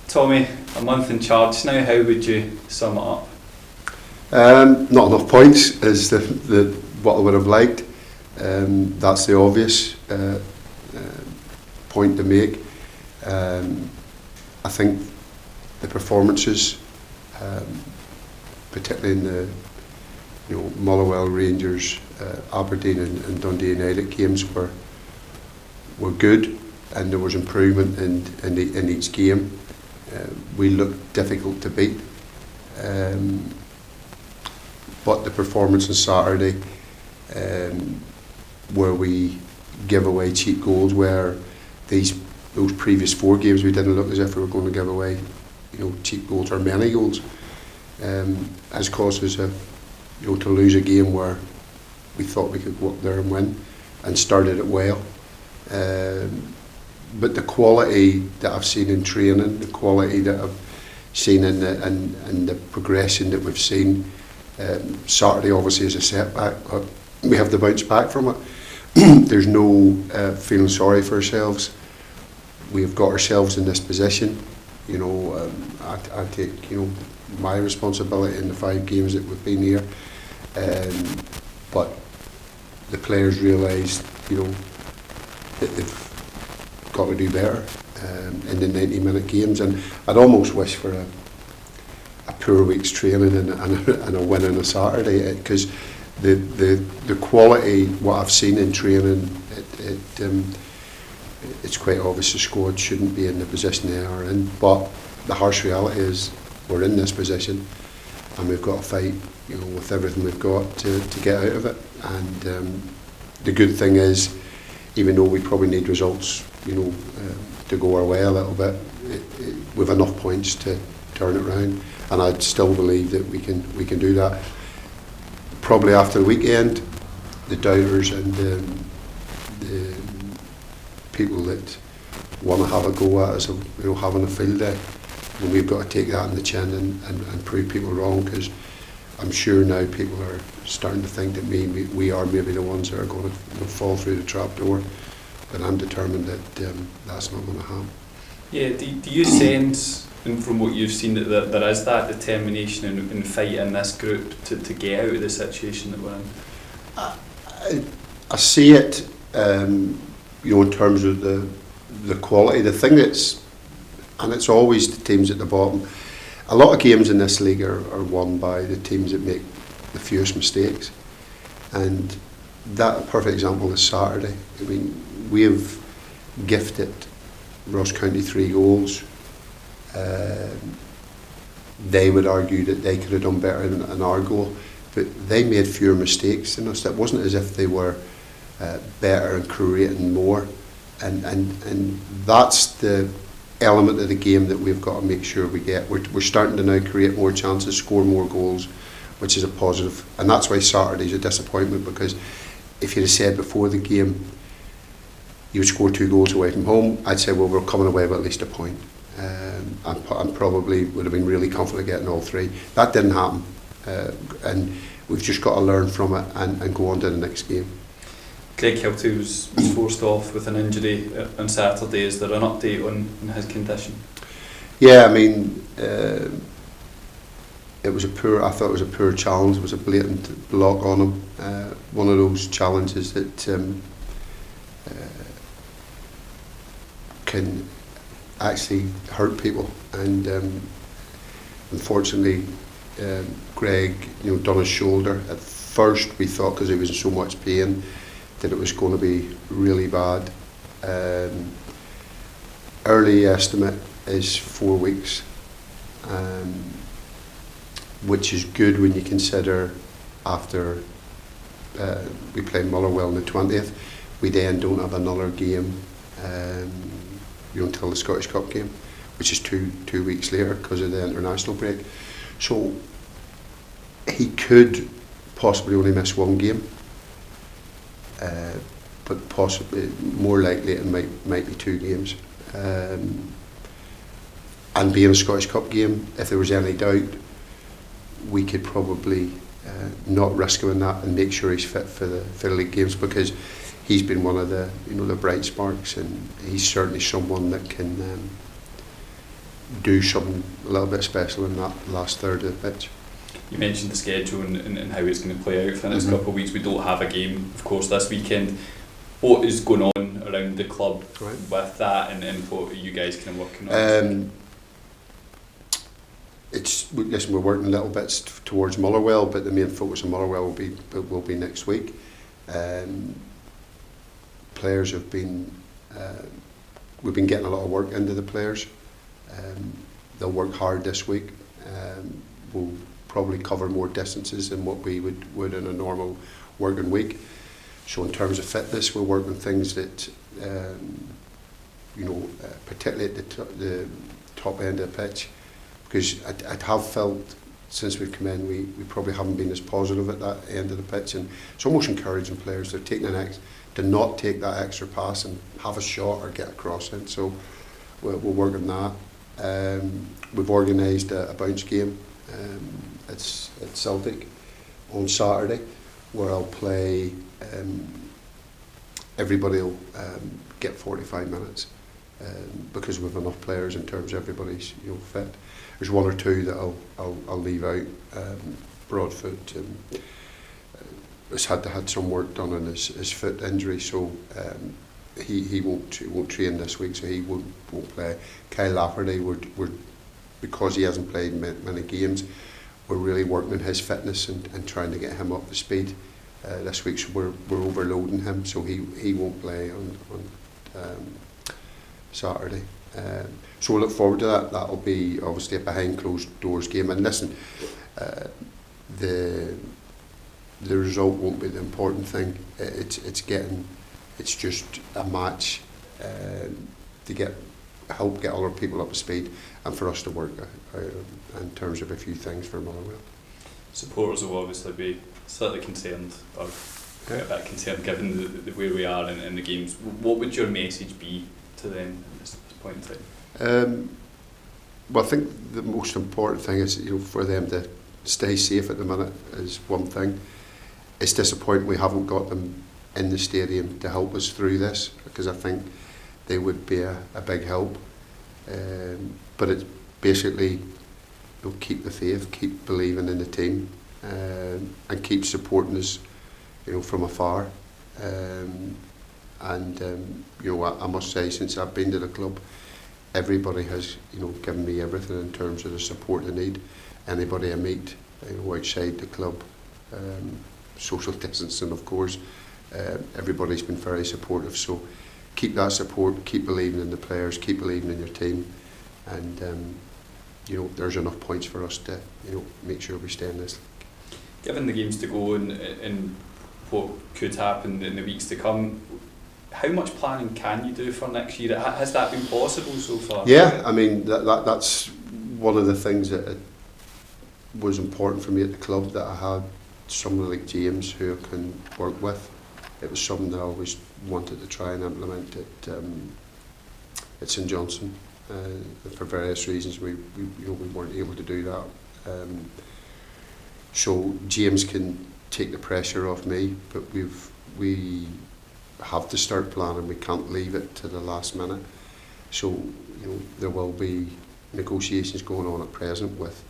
Tommy, a month in charge now, how would you sum it up? Not enough points is what I would have liked. That's the obvious point to make. I think the performances, particularly in the Motherwell, Rangers, Aberdeen and Dundee United games were good, and there was improvement in each game. We looked difficult to beat, but the performance on Saturday, where we give away cheap goals, where those previous 4 games we didn't look as if we were going to give away cheap goals or many goals, has caused us to lose a game where we thought we could go up there and win, and started it well. But the quality that I've seen in training, the quality that I've seen in the progression that we've seen, Saturday obviously is a setback, but we have to bounce back from it. There's no feeling sorry for ourselves. We've got ourselves in this position. I take my responsibility in the 5 games that we've been here, but the players realise that they've got to do better in the 90-minute games, and I'd almost wish for a poor week's training and a win on a Saturday, because the quality, what I've seen in training, it's quite obvious the squad shouldn't be in the position they are in, but the harsh reality is we're in this position and we've got to fight with everything we've got to get out of it. And the good thing is, even though we probably need results to go our way a little bit, we've enough points to turn it around, and I'd still believe that we can do that. Probably after the weekend, the doubters and the people that want to have a go at us, having a field day, and we've got to take that in the chin and prove people wrong, because I'm sure now people are starting to think that we are maybe the ones that are going to fall through the trap door, but I'm determined that that's not going to happen. Yeah, do you sense, and from what you've seen, that there is that determination and fight in this group to get out of the situation that we're in? I see it, in terms of the quality. The thing and it's always the teams at the bottom. A lot of games in this league are won by the teams that make the fewest mistakes, and that a perfect example is Saturday. I mean, we have gifted Ross County 3 goals. They would argue that they could have done better than our goal, but they made fewer mistakes than us. It wasn't as if they were better and creating more, and that's the element of the game that we've got to make sure we get. We're starting to now create more chances, score more goals, which is a positive, and that's why Saturday's a disappointment, because if you'd have said before the game you would score 2 goals away from home, I'd say, well, we're coming away with at least a point, and probably would have been really confident getting all 3. That didn't happen, and we've just got to learn from it and go on to the next game. Greg Kiltie was forced off with an injury on Saturday. Is there an update on his condition? Yeah, I mean, I thought it was a poor challenge. It was a blatant block on him. One of those challenges that can actually hurt people, and unfortunately, Greg, done his shoulder. At first, we thought, because he was in so much pain, that it was going to be really bad. Early estimate is 4 weeks, which is good when you consider after we play Motherwell on the 20th, we then don't have another game until the Scottish Cup game, which is two weeks later because of the international break. So he could possibly only miss 1 game. But possibly more likely it might be 2 games, and being a Scottish Cup game, if there was any doubt, we could probably not risk him in that and make sure he's fit for the league games, because he's been one of the the bright sparks, and he's certainly someone that can do something a little bit special in that last third of the pitch. You mentioned the schedule and how it's going to play out for the next couple of weeks. We don't have a game, of course, this weekend. What is going on around the club with that, and what are you guys kind of working on? We're working a little bit towards Motherwell, but the main focus on Motherwell will be next week. Players have been we've been getting a lot of work into the players. They'll work hard this week. We'll probably cover more distances than what we would in a normal working week. So in terms of fitness, we're working things that particularly at the top end of the pitch, because I have felt since we've come in we probably haven't been as positive at that end of the pitch, and it's almost encouraging players to take to not take that extra pass and have a shot or get a cross in. So we'll work on that. We've organised a bounce game. It's at Celtic on Saturday, where I'll play. Everybody will get 45 minutes because we've enough players in terms of everybody's fit. There's one or two that I'll leave out. Broadfoot has had some work done on his foot injury, so he won't train this week, so he won't play. Kyle Lafferty, we're because he hasn't played many games, we're really working on his fitness and trying to get him up to speed this week. So we're overloading him, so he won't play on Saturday. So we'll look forward to that. That'll be obviously a behind closed doors game. And listen, the result won't be the important thing. It's just a match to help get other people up to speed, and for us to work in terms of a few things for Motherwell. Supporters will obviously be slightly concerned, or a bit concerned given the where we are in the games. What would your message be to them at this point in time? Well, I think the most important thing is for them to stay safe at the minute is one thing. It's disappointing we haven't got them in the stadium to help us through this, because I think they would be a big help. But it's basically keep the faith, keep believing in the team, and keep supporting us, from afar. I must say, since I've been to the club, everybody has, given me everything in terms of the support they need. Anybody I meet, outside the club, social distancing, of course, everybody's been very supportive. So keep that support, keep believing in the players, keep believing in your team, and there's enough points for us to make sure we stay in this league. Given the games to go and what could happen in the weeks to come, how much planning can you do for next year? Has that been possible so far? Yeah, I mean that's one of the things that was important for me at the club, that I had someone like James who I can work with. It was something that I always wanted to try and implement at St Johnstone. For various reasons, we weren't able to do that. So James can take the pressure off me, but we have to start planning. We can't leave it to the last minute. So there will be negotiations going on at present with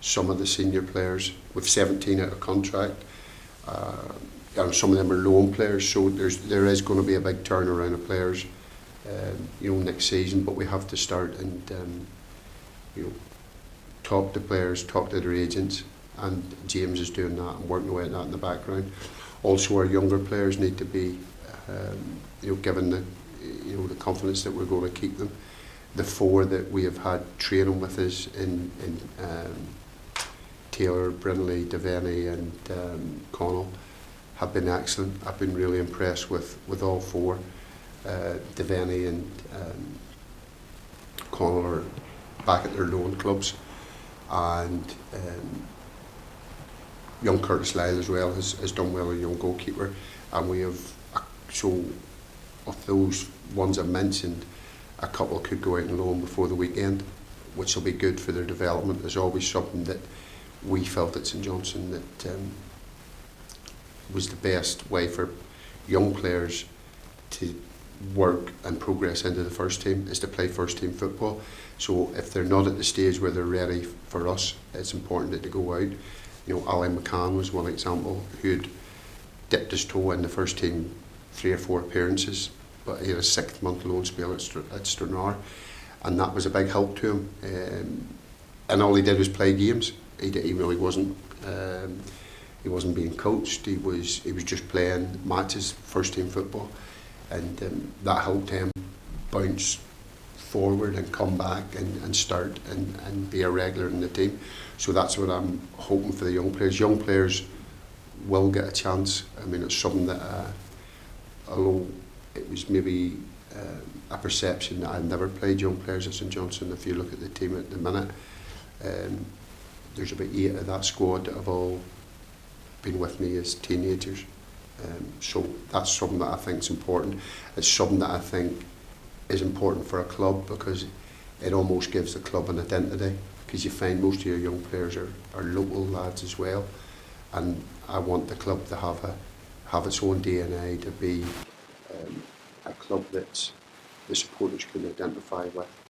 some of the senior players. With 17 out of contract, and some of them are loan players. So there is going to be a big turnaround of players, next season. But we have to start and talk to players, talk to their agents, and James is doing that and working away at that in the background. Also, our younger players need to be, given the confidence that we're going to keep them. The 4 that we have had training with us in Taylor, Brindley, Devaney and Connell have been excellent. I've been really impressed with all 4. Devaney and Connell are back at their loan clubs, and young Curtis Lyle as well has done well, a young goalkeeper. And we have, so of those ones I mentioned, a couple could go out on loan before the weekend, which will be good for their development. There's always something that we felt at St Johnstone that was the best way for young players to work and progress into the first team is to play first team football. So if they're not at the stage where they're ready for us, it's important that they go out. You know, Ali McCann was one example who'd dipped his toe in the first team 3 or 4 appearances, but he had a 6-month loan spell at Stranraer, and that was a big help to him. And all he did was play games. He really wasn't. He wasn't being coached. He was just playing matches, first team football, and that helped him bounce forward and come back and start and be a regular in the team. So that's what I'm hoping for the young players. Young players will get a chance. I mean, it's something that, although it was maybe a perception that I've never played young players at St Johnstone, if you look at the team at the minute, there's about 8 of that squad that have all been with me as teenagers. So that's something that I think is important. It's something that I think is important for a club, because it almost gives the club an identity, because you find most of your young players are local lads as well, and I want the club to have its own DNA, to be a club that the supporters can identify with.